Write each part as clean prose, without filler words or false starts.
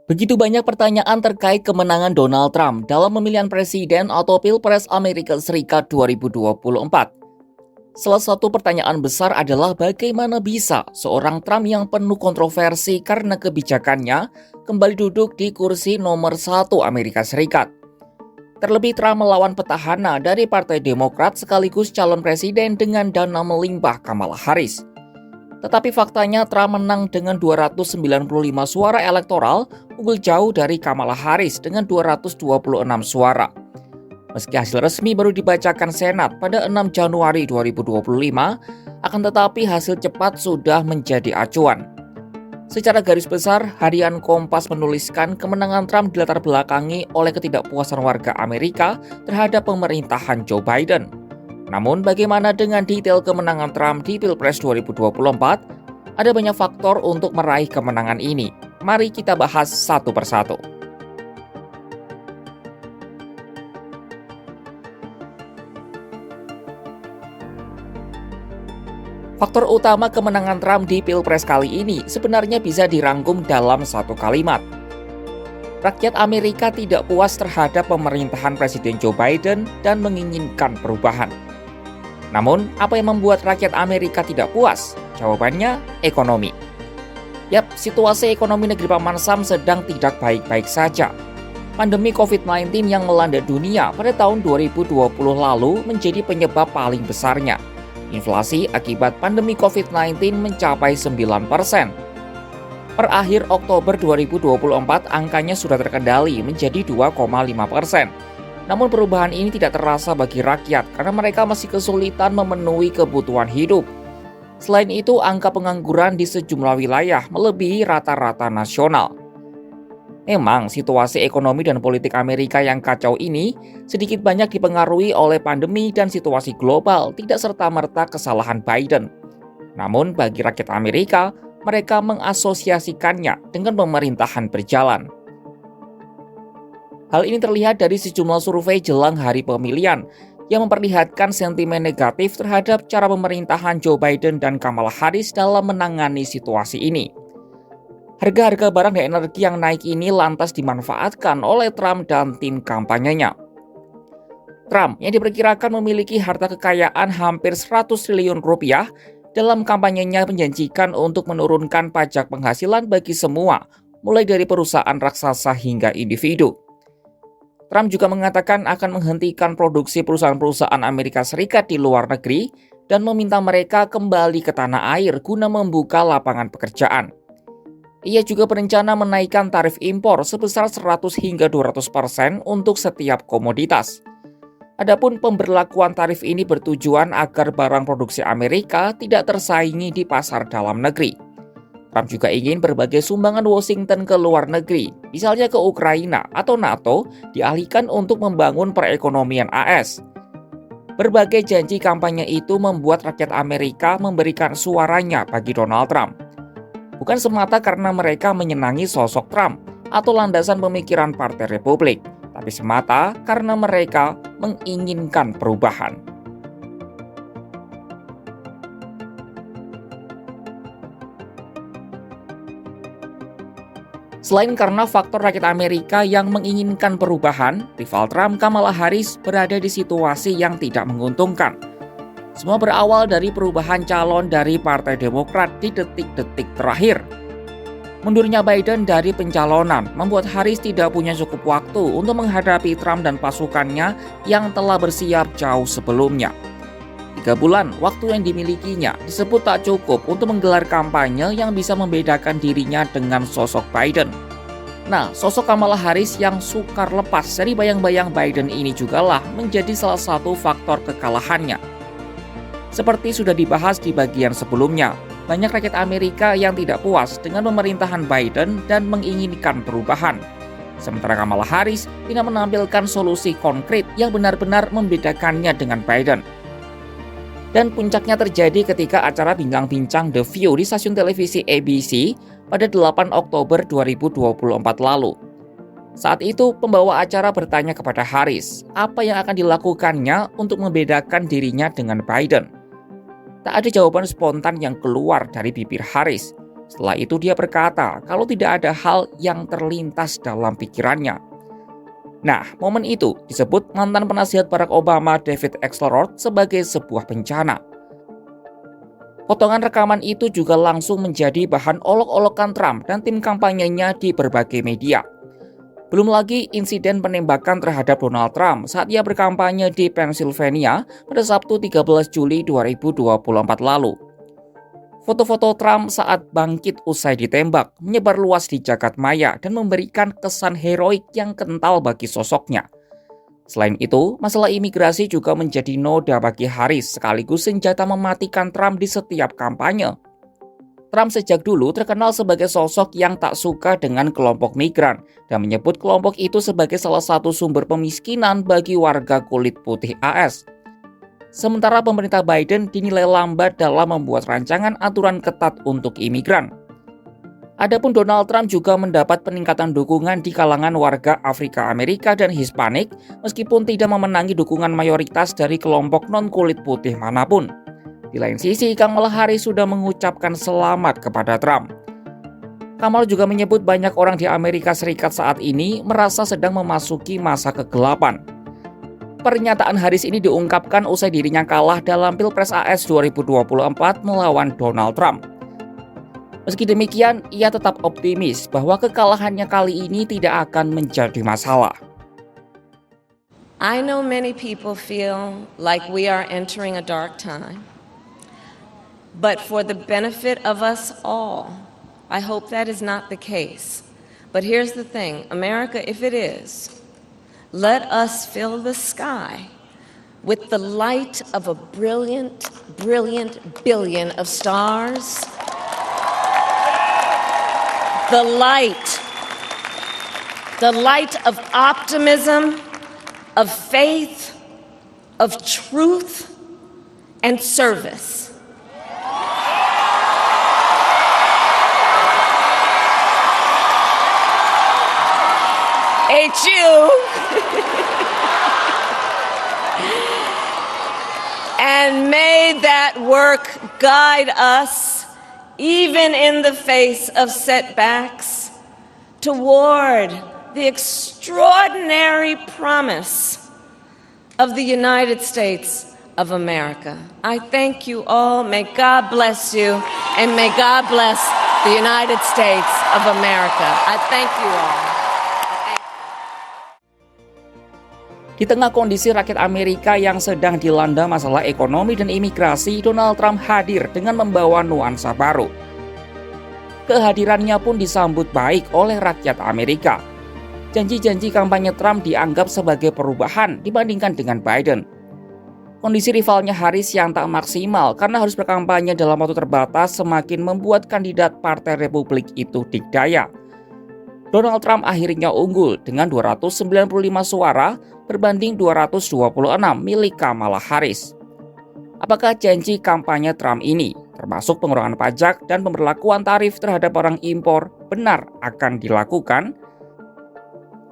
Begitu banyak pertanyaan terkait kemenangan Donald Trump dalam pemilihan presiden atau Pilpres Amerika Serikat 2024. Salah satu pertanyaan besar adalah bagaimana bisa seorang Trump yang penuh kontroversi karena kebijakannya kembali duduk di kursi nomor 1 Amerika Serikat. Terlebih Trump melawan petahana dari Partai Demokrat sekaligus calon presiden dengan dana melimpah Kamala Harris. Tetapi faktanya Trump menang dengan 295 suara elektoral, unggul jauh dari Kamala Harris dengan 226 suara. Meski hasil resmi baru dibacakan Senat pada 6 Januari 2025, akan tetapi hasil cepat sudah menjadi acuan. Secara garis besar, harian Kompas menuliskan kemenangan Trump dilatar belakangi oleh ketidakpuasan warga Amerika terhadap pemerintahan Joe Biden. Namun bagaimana dengan detail kemenangan Trump di Pilpres 2024? Ada banyak faktor untuk meraih kemenangan ini. Mari kita bahas satu persatu. Faktor utama kemenangan Trump di Pilpres kali ini sebenarnya bisa dirangkum dalam satu kalimat. Rakyat Amerika tidak puas terhadap pemerintahan Presiden Joe Biden dan menginginkan perubahan. Namun, apa yang membuat rakyat Amerika tidak puas? Jawabannya, ekonomi. Yap, situasi ekonomi negeri Paman Sam sedang tidak baik-baik saja. Pandemi COVID-19 yang melanda dunia pada tahun 2020 lalu menjadi penyebab paling besarnya. Inflasi akibat pandemi COVID-19 mencapai 9%. Per akhir Oktober 2024, angkanya sudah terkendali menjadi 2,5%. Namun perubahan ini tidak terasa bagi rakyat karena mereka masih kesulitan memenuhi kebutuhan hidup. Selain itu, angka pengangguran di sejumlah wilayah melebihi rata-rata nasional. Memang, situasi ekonomi dan politik Amerika yang kacau ini sedikit banyak dipengaruhi oleh pandemi dan situasi global, tidak serta-merta kesalahan Biden. Namun, bagi rakyat Amerika, mereka mengasosiasikannya dengan pemerintahan berjalan. Hal ini terlihat dari sejumlah survei jelang hari pemilihan yang memperlihatkan sentimen negatif terhadap cara pemerintahan Joe Biden dan Kamala Harris dalam menangani situasi ini. Harga-harga barang dan energi yang naik ini lantas dimanfaatkan oleh Trump dan tim kampanyenya. Trump yang diperkirakan memiliki harta kekayaan hampir 100 triliun rupiah dalam kampanyenya menjanjikan untuk menurunkan pajak penghasilan bagi semua, mulai dari perusahaan raksasa hingga individu. Trump juga mengatakan akan menghentikan produksi perusahaan-perusahaan Amerika Serikat di luar negeri dan meminta mereka kembali ke tanah air guna membuka lapangan pekerjaan. Ia juga berencana menaikkan tarif impor sebesar 100 hingga 200% untuk setiap komoditas. Adapun pemberlakuan tarif ini bertujuan agar barang produksi Amerika tidak tersaingi di pasar dalam negeri. Trump juga ingin berbagai sumbangan Washington ke luar negeri, misalnya ke Ukraina atau NATO, dialihkan untuk membangun perekonomian AS. Berbagai janji kampanye itu membuat rakyat Amerika memberikan suaranya bagi Donald Trump. Bukan semata karena mereka menyenangi sosok Trump atau landasan pemikiran Partai Republik, tapi semata karena mereka menginginkan perubahan. Selain karena faktor rakyat Amerika yang menginginkan perubahan, rival Trump, Kamala Harris, berada di situasi yang tidak menguntungkan. Semua berawal dari perubahan calon dari Partai Demokrat di detik-detik terakhir. Mundurnya Biden dari pencalonan membuat Harris tidak punya cukup waktu untuk menghadapi Trump dan pasukannya yang telah bersiap jauh sebelumnya. 3 bulan waktu yang dimilikinya disebut tak cukup untuk menggelar kampanye yang bisa membedakan dirinya dengan sosok Biden. Nah, sosok Kamala Harris yang sukar lepas dari bayang-bayang Biden ini jugalah menjadi salah satu faktor kekalahannya. Seperti sudah dibahas di bagian sebelumnya, banyak rakyat Amerika yang tidak puas dengan pemerintahan Biden dan menginginkan perubahan. Sementara Kamala Harris tidak menampilkan solusi konkret yang benar-benar membedakannya dengan Biden. Dan puncaknya terjadi ketika acara bincang-bincang The View di stasiun televisi ABC pada 8 Oktober 2024 lalu. Saat itu, pembawa acara bertanya kepada Harris apa yang akan dilakukannya untuk membedakan dirinya dengan Biden. Tak ada jawaban spontan yang keluar dari bibir Harris. Setelah itu dia berkata kalau tidak ada hal yang terlintas dalam pikirannya. Nah, momen itu disebut mantan penasihat Barack Obama David Axelrod sebagai sebuah bencana. Potongan rekaman itu juga langsung menjadi bahan olok-olokan Trump dan tim kampanyenya di berbagai media. Belum lagi insiden penembakan terhadap Donald Trump saat ia berkampanye di Pennsylvania pada Sabtu 13 Juli 2024 lalu. Foto-foto Trump saat bangkit usai ditembak menyebar luas di jagat maya dan memberikan kesan heroik yang kental bagi sosoknya. Selain itu, masalah imigrasi juga menjadi noda bagi Harris sekaligus senjata mematikan Trump di setiap kampanye. Trump sejak dulu terkenal sebagai sosok yang tak suka dengan kelompok migran dan menyebut kelompok itu sebagai salah satu sumber pemiskinan bagi warga kulit putih AS. Sementara pemerintah Biden dinilai lambat dalam membuat rancangan aturan ketat untuk imigran. Adapun Donald Trump juga mendapat peningkatan dukungan di kalangan warga Afrika Amerika dan Hispanik meskipun tidak memenangi dukungan mayoritas dari kelompok non-kulit putih manapun. Di lain sisi, Kamala Harris sudah mengucapkan selamat kepada Trump. Kamala juga menyebut banyak orang di Amerika Serikat saat ini merasa sedang memasuki masa kegelapan. Pernyataan Harris ini diungkapkan usai dirinya kalah dalam Pilpres AS 2024 melawan Donald Trump. Meski demikian, ia tetap optimis bahwa kekalahannya kali ini tidak akan menjadi masalah. I know many people feel like we are entering a dark time. But for the benefit of us all, I hope that is not the case. But here's the thing, America, if it is, let us fill the sky with the light of a brilliant, brilliant billion of stars. The light of optimism, of faith, of truth, and service. HU. And may that work guide us, even in the face of setbacks, toward the extraordinary promise of the United States of America. I thank you all. May God bless you, and may God bless the United States of America. I thank you all. Di tengah kondisi rakyat Amerika yang sedang dilanda masalah ekonomi dan imigrasi, Donald Trump hadir dengan membawa nuansa baru. Kehadirannya pun disambut baik oleh rakyat Amerika. Janji-janji kampanye Trump dianggap sebagai perubahan dibandingkan dengan Biden. Kondisi rivalnya Harris yang tak maksimal karena harus berkampanye dalam waktu terbatas semakin membuat kandidat Partai Republik itu dikdaya. Donald Trump akhirnya unggul dengan 295 suara berbanding 226 milik Kamala Harris. Apakah janji kampanye Trump ini, termasuk pengurangan pajak dan pemberlakuan tarif terhadap barang impor, benar akan dilakukan?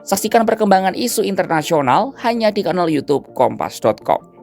Saksikan perkembangan isu internasional hanya di kanal YouTube Kompas.com.